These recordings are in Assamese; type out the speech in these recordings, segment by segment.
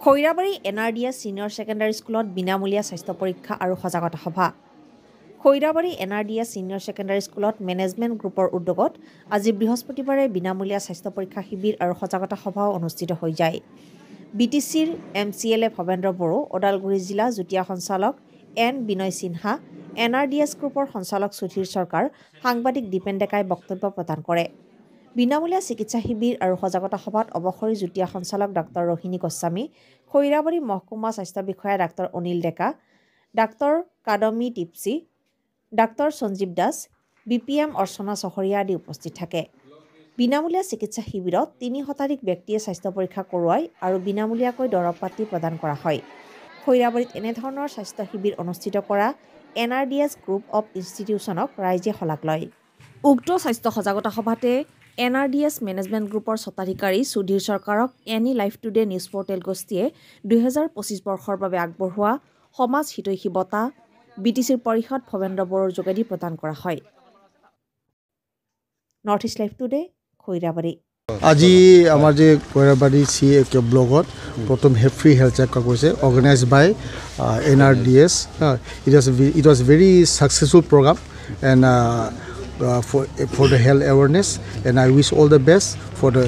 খৈৰাবাৰী NRDS ছিনিয়ৰ ছেকেণ্ডাৰী স্কুলত বিনামূলীয়া স্বাস্থ্য পৰীক্ষা আৰু সজাগতা সভা। খৈৰাবাৰী NRDS ছিনিয়ৰ ছেকেণ্ডাৰী স্কুলত মেনেজমেণ্ট গ্ৰুপৰ উদ্যোগত আজি বৃহস্পতিবাৰে বিনামূলীয়া স্বাস্থ্য পৰীক্ষা শিবিৰ আৰু সজাগতা সভাও অনুষ্ঠিত হৈ যায়। BTCৰ MCLA ভৱেন্দ্ৰ বড়ো, ওদালগুৰি জিলা যুটীয়া সঞ্চালক N বিনয় সিনহা, NRDS গ্ৰুপৰ সঞ্চালক সুধীৰ চৰকাৰ, সাংবাদিক দীপেন ডেকাই বক্তব্য প্ৰদান কৰে। বিনামূলীয়া চিকিৎসা শিবিৰ আৰু সজাগতা সভাত অৱসৰী যুটীয়া সঞ্চালক ডাক্তৰ ৰোহিণী গোস্বামী, খৈৰাবাৰী মহকুমা স্বাস্থ্য বিষয়া ডাক্তৰ অনিল ডেকা, ডাক্তৰ কাদমী টিপচি, ডাক্তৰ সঞ্জীৱ দাস, BPM অৰ্চনা চহৰীয়া আদি উপস্থিত থাকে। বিনামূলীয়া চিকিৎসা শিবিৰত ৩ শতাধিক ব্যক্তিয়ে স্বাস্থ্য পৰীক্ষা কৰোৱায় আৰু বিনামূলীয়াকৈ দৰৱ পাতি প্ৰদান কৰা হয়। খৈৰাবাৰীত এনেধৰণৰ স্বাস্থ্য শিবিৰ অনুষ্ঠিত কৰা NRDS গ্ৰুপ অৱ ইনষ্টিটিউচনক ৰাইজে শলাগ লয়। উক্ত স্বাস্থ্য সজাগতা সভাতে NRDS মেনেজমেণ্ট গ্ৰুপৰ স্বত্বাধিকাৰী সুধীৰ চৰকাৰক any life today news portal গোষ্ঠীয়ে 2025 বৰ্ষৰ বাবে আগবঢ়োৱা সমাজ হিতৈষী বঁটা BTCৰ পৰিষদ ভৱেন্দ্ৰ বড়োৰ যোগেদি প্ৰদান কৰা হয়। North east life today, Khairabari. আজি আমাৰ যে খৈৰাবাৰী ব্লগত প্ৰথম ফ্ৰী হেল্থ চেকআপ কৰিছে, organize by NRDS। It was very successful program and for the health awareness, and I wish all the best for the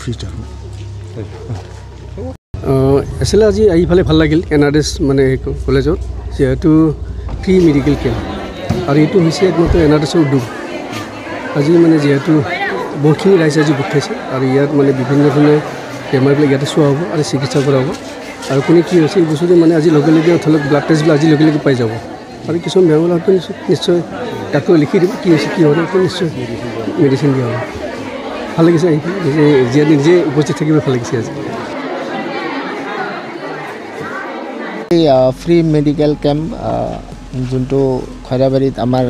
future. আসলে আজি এইফালে ভাল লাগিল NRDS মানে কলেজত যেহেতু ফ্ৰী মেডিকেল কেম্প আৰু এইটো হৈছে একমাত্ৰ NRDSৰ উদ্যোগ। আজি মানে যেহেতু বহুতখিনি ৰাইজ আজি গোট খাইছে আৰু ইয়াত মানে বিভিন্ন ধৰণে বেমাৰবিলাক ইয়াতে চোৱা হ'ব আৰু চিকিৎসা কৰা হ'ব। আৰু কোনে কি হৈছে এই বস্তুটো মানে আজি লগে লগে ধৰি লওক ব্লাড টেষ্টবিলাক আজি লগে লগে পাই যাব আৰু কিছুমান বেমাৰ হয়তো নিশ্চয় ডাক্তৰে লিখি দিব কি হৈছে কি হোৱা নাই, নিশ্চয় মেডিচিন দিয়া হ'ব। ভাল লাগিছে নিজে উপস্থিত থাকিব, ভাল লাগিছে আজি। ফ্ৰী মেডিকেল কেম্প যোনটো খৈৰাবাৰীত আমাৰ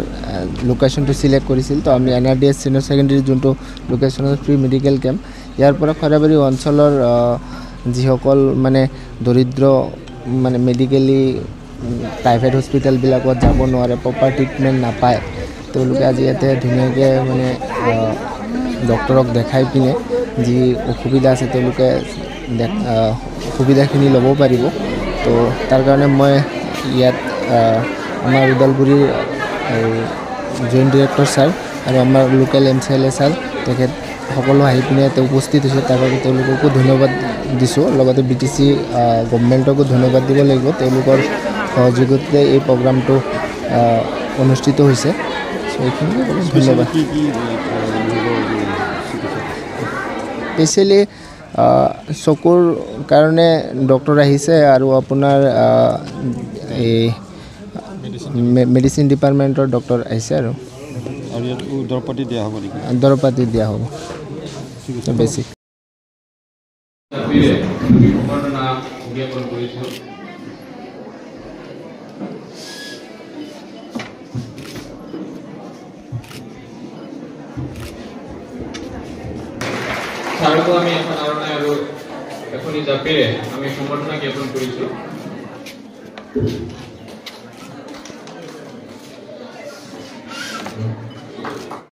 লোকেশ্যনটো চিলেক্ট কৰিছিল, তো আমি NRDS ছিনিয়ৰ ছেকেণ্ডেৰী যোনটো লোকেশ্যনত ফ্ৰী মেডিকেল কেম্প, ইয়াৰ পৰা খৈৰাবাৰী অঞ্চলৰ যিসকল মানে দৰিদ্ৰ মানে মেডিকেলি প্ৰাইভেট হস্পিটেলবিলাকত যাব নোৱাৰে, প্ৰপাৰ ট্ৰিটমেণ্ট নাপায়, তেওঁলোকে আজি ইয়াতে ধুনীয়াকৈ মানে ডক্তৰক দেখাই পিনে যি অসুবিধা আছে তেওঁলোকে সুবিধাখিনি ল'ব পাৰিব। তো তাৰ কাৰণে মই ইয়াত আমাৰ ওদালগুৰিৰ জইণ্ট ডিৰেক্টৰ ছাৰ আৰু আমাৰ লোকেল MCLA ছাৰ তেখেত সকলো আহি পিনে ইয়াতে উপস্থিত হৈছে, তাৰ বাবে তেওঁলোককো ধন্যবাদ দিছোঁ। লগতে BTC গভৰ্ণমেণ্টকো ধন্যবাদ দিব লাগিব, তেওঁলোকৰ সহযোগতে এই প্ৰগ্ৰামটো অনুষ্ঠিত হৈছে। চ' এইখিনিকে ধন্যবাদ। স্পেচিয়েলি চকুৰ কাৰণে ডক্টৰ আহিছে আৰু আপোনাৰ এই মেডিচিন ডিপাৰ্টমেণ্টৰ ডক্টৰ আহিছে আৰু দৰৱ পাতি দিয়া হ'ব নেকি? দৰৱ পাতি দিয়া হ'ব বেছি। আমি এখন আৰু এখনি জাপিৰে আমি সম্বৰ্ধনা জ্ঞাপন কৰিছোঁ।